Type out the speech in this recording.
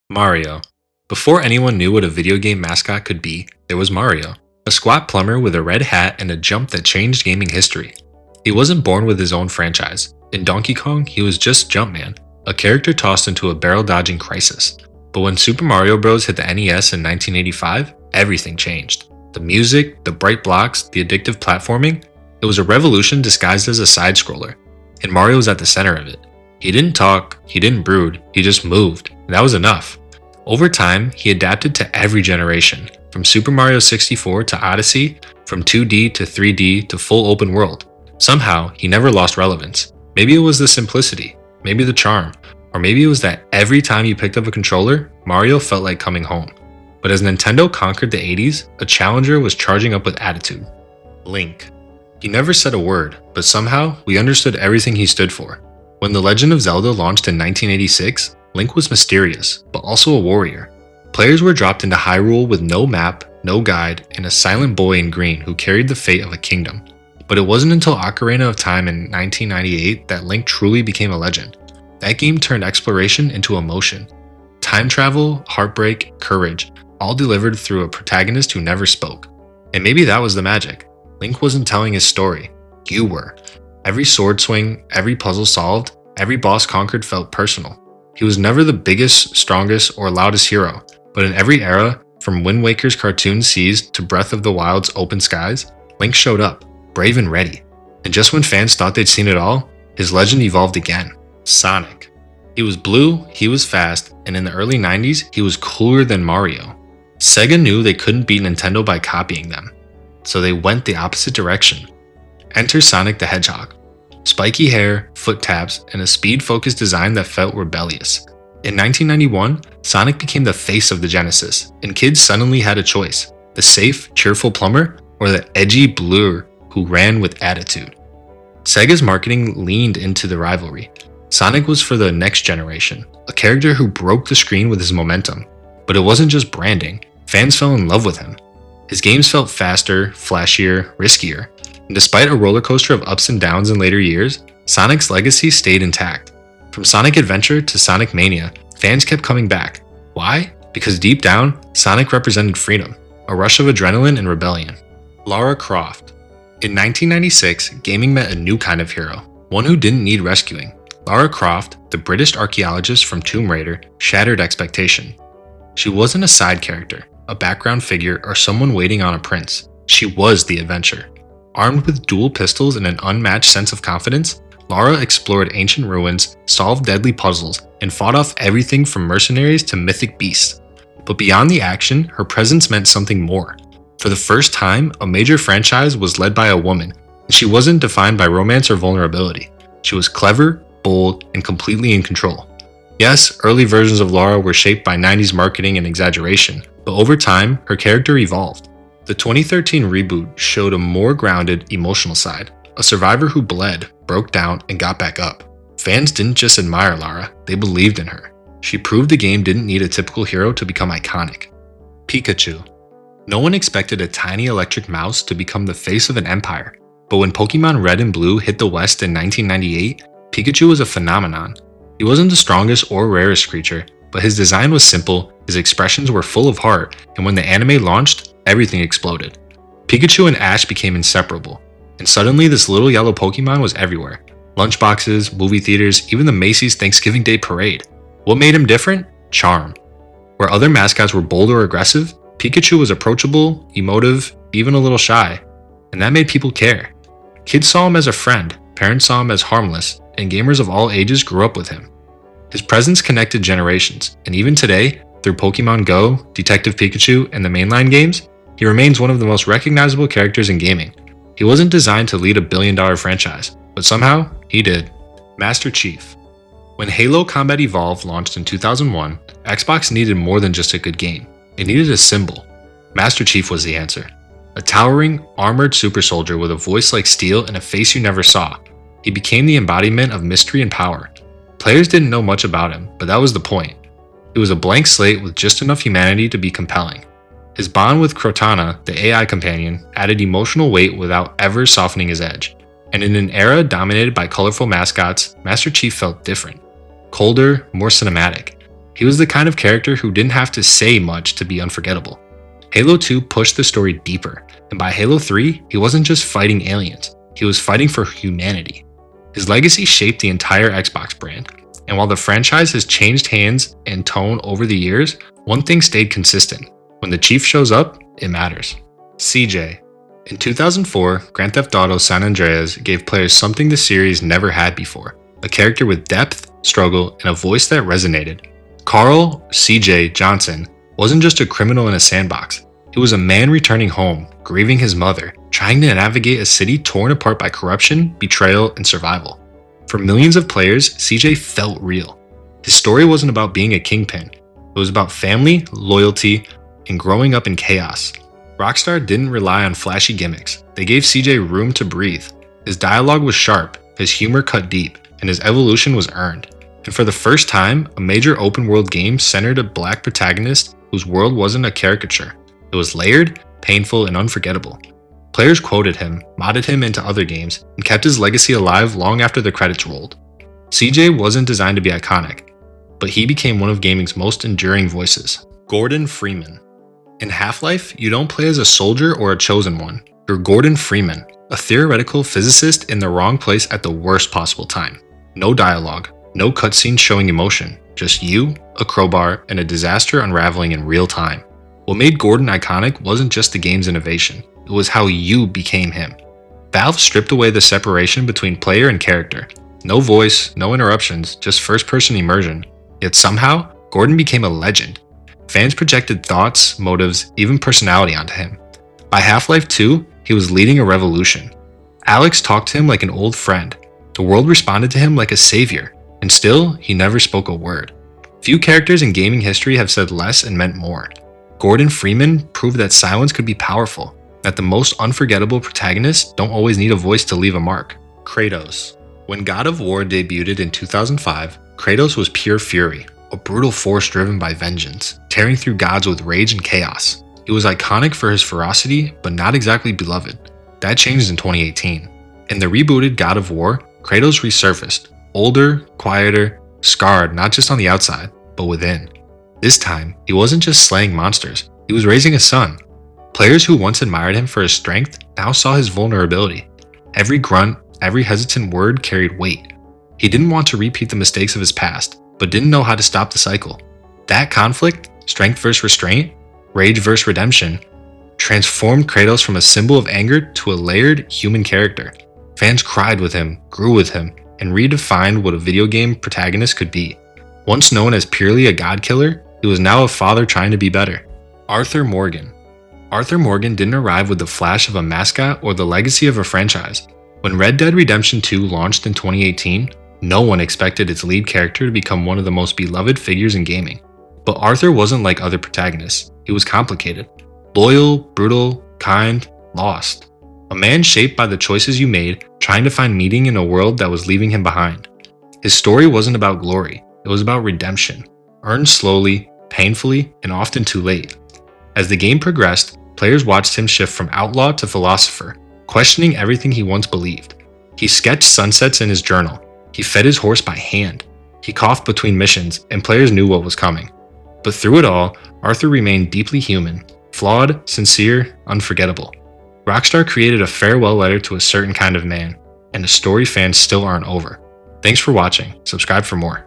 Mario. Before anyone knew what a video game mascot could be, there was Mario, a squat plumber with a red hat and a jump that changed gaming history. He wasn't born with his own franchise. In Donkey Kong, he was just Jumpman, a character tossed into a barrel-dodging crisis. But when Super Mario Bros. Hit the NES in 1985, everything changed. The music, the bright blocks, the addictive platforming, it was a revolution disguised as a side-scroller, and Mario was at the center of it. He didn't talk, he didn't brood, he just moved, and that was enough. Over time, he adapted to every generation, from Super Mario 64 to Odyssey, from 2D to 3D to full open world. Somehow, he never lost relevance. Maybe it was the simplicity, maybe the charm, or maybe it was that every time you picked up a controller, Mario felt like coming home. But as Nintendo conquered the 80s, a challenger was charging up with attitude. Link. He never said a word, but somehow we understood everything he stood for. When The Legend of Zelda launched in 1986, Link was mysterious, but also a warrior. Players were dropped into Hyrule with no map, no guide, and a silent boy in green who carried the fate of a kingdom. But it wasn't until Ocarina of Time in 1998 that Link truly became a legend. That game turned exploration into emotion. Time travel, heartbreak, courage, all delivered through a protagonist who never spoke. And maybe that was the magic. Link wasn't telling his story, you were. Every sword swing, every puzzle solved, every boss conquered felt personal. He was never the biggest, strongest, or loudest hero, but in every era, from Wind Waker's cartoon seas to Breath of the Wild's open skies, Link showed up, brave and ready. And just when fans thought they'd seen it all, his legend evolved again. Sonic. He was blue, he was fast, and in the early 90s, he was cooler than Mario. Sega knew they couldn't beat Nintendo by copying them, so they went the opposite direction. Enter Sonic the Hedgehog. Spiky hair, foot taps, and a speed-focused design that felt rebellious. In 1991, Sonic became the face of the Genesis, and kids suddenly had a choice: the safe, cheerful plumber, or the edgy blur who ran with attitude. Sega's marketing leaned into the rivalry. Sonic was for the next generation, a character who broke the screen with his momentum. But it wasn't just branding, fans fell in love with him. His games felt faster, flashier, riskier. And despite a roller coaster of ups and downs in later years, Sonic's legacy stayed intact. From Sonic Adventure to Sonic Mania, fans kept coming back. Why? Because deep down, Sonic represented freedom, a rush of adrenaline and rebellion. Lara Croft. In 1996, gaming met a new kind of hero, one who didn't need rescuing. Lara Croft, the British archaeologist from Tomb Raider, shattered expectation. She wasn't a side character, a background figure, or someone waiting on a prince. She was the adventure. Armed with dual pistols and an unmatched sense of confidence, Lara explored ancient ruins, solved deadly puzzles, and fought off everything from mercenaries to mythic beasts. But beyond the action, her presence meant something more. For the first time, a major franchise was led by a woman, and she wasn't defined by romance or vulnerability. She was clever, bold, and completely in control. Yes, early versions of Lara were shaped by 90s marketing and exaggeration, but over time, her character evolved. The 2013 reboot showed a more grounded, emotional side, a survivor who bled, broke down, and got back up. Fans didn't just admire Lara, they believed in her. She proved the game didn't need a typical hero to become iconic. Pikachu. No one expected a tiny electric mouse to become the face of an empire, but when Pokemon Red and Blue hit the West in 1998, Pikachu was a phenomenon. He wasn't the strongest or rarest creature, but his design was simple, his expressions were full of heart, and when the anime launched, everything exploded. Pikachu and Ash became inseparable, and suddenly this little yellow Pokemon was everywhere. Lunchboxes, movie theaters, even the Macy's Thanksgiving Day Parade. What made him different? Charm. Where other mascots were bold or aggressive, Pikachu was approachable, emotive, even a little shy, and that made people care. Kids saw him as a friend, parents saw him as harmless, and gamers of all ages grew up with him. His presence connected generations, and even today, through Pokemon Go, Detective Pikachu, and the mainline games, he remains one of the most recognizable characters in gaming. He wasn't designed to lead a billion-dollar franchise, but somehow, he did. Master Chief. When Halo Combat Evolved launched in 2001, Xbox needed more than just a good game. It needed a symbol. Master Chief was the answer. A towering, armored super soldier with a voice like steel and a face you never saw. He became the embodiment of mystery and power. Players didn't know much about him, but that was the point. It was a blank slate with just enough humanity to be compelling. His bond with Cortana, the AI companion, added emotional weight without ever softening his edge. And in an era dominated by colorful mascots, Master Chief felt different. Colder, more cinematic. He was the kind of character who didn't have to say much to be unforgettable. Halo 2 pushed the story deeper, and by Halo 3, he wasn't just fighting aliens, he was fighting for humanity. His legacy shaped the entire Xbox brand, and while the franchise has changed hands and tone over the years, one thing stayed consistent. When the Chief shows up, it matters. CJ. In 2004, Grand Theft Auto San Andreas gave players something the series never had before, a character with depth, struggle, and a voice that resonated. Carl CJ Johnson wasn't just a criminal in a sandbox. He was a man returning home, grieving his mother, trying to navigate a city torn apart by corruption, betrayal, and survival. For millions of players, CJ felt real. His story wasn't about being a kingpin. It was about family, loyalty, and growing up in chaos. Rockstar didn't rely on flashy gimmicks. They gave CJ room to breathe. His dialogue was sharp, his humor cut deep, and his evolution was earned. And for the first time, a major open-world game centered a black protagonist whose world wasn't a caricature. It was layered, painful, and unforgettable. Players quoted him, modded him into other games, and kept his legacy alive long after the credits rolled. CJ wasn't designed to be iconic, but he became one of gaming's most enduring voices. Gordon Freeman. In Half-Life, you don't play as a soldier or a chosen one. You're Gordon Freeman, a theoretical physicist in the wrong place at the worst possible time. No dialogue, no cutscenes showing emotion, just you, a crowbar, and a disaster unraveling in real time. What made Gordon iconic wasn't just the game's innovation, it was how you became him. Valve stripped away the separation between player and character. No voice, no interruptions, just first-person immersion. Yet somehow, Gordon became a legend. Fans projected thoughts, motives, even personality onto him. By Half-Life 2, he was leading a revolution. Alex talked to him like an old friend. The world responded to him like a savior, and still, he never spoke a word. Few characters in gaming history have said less and meant more. Gordon Freeman proved that silence could be powerful, that the most unforgettable protagonists don't always need a voice to leave a mark. Kratos. When God of War debuted in 2005, Kratos was pure fury, a brutal force driven by vengeance, tearing through gods with rage and chaos. He was iconic for his ferocity, but not exactly beloved. That changed in 2018. In the rebooted God of War, Kratos resurfaced, older, quieter, scarred not just on the outside, but within. This time, he wasn't just slaying monsters, he was raising a son. Players who once admired him for his strength now saw his vulnerability. Every grunt, every hesitant word carried weight. He didn't want to repeat the mistakes of his past, but didn't know how to stop the cycle. That conflict, strength versus restraint, rage versus redemption, transformed Kratos from a symbol of anger to a layered human character. Fans cried with him, grew with him, and redefined what a video game protagonist could be. Once known as purely a god killer, he was now a father trying to be better. Arthur Morgan. Arthur Morgan didn't arrive with the flash of a mascot or the legacy of a franchise. When Red Dead Redemption 2 launched in 2018, no one expected its lead character to become one of the most beloved figures in gaming. But Arthur wasn't like other protagonists. He was complicated. Loyal, brutal, kind, lost. A man shaped by the choices you made, trying to find meaning in a world that was leaving him behind. His story wasn't about glory. It was about redemption, earned slowly, painfully, and often too late. As the game progressed, players watched him shift from outlaw to philosopher, questioning everything he once believed. He sketched sunsets in his journal. He fed his horse by hand. He coughed between missions, and players knew what was coming. But through it all, Arthur remained deeply human, flawed, sincere, unforgettable. Rockstar created a farewell letter to a certain kind of man, and the story fans still aren't over. Thanks for watching. Subscribe for more.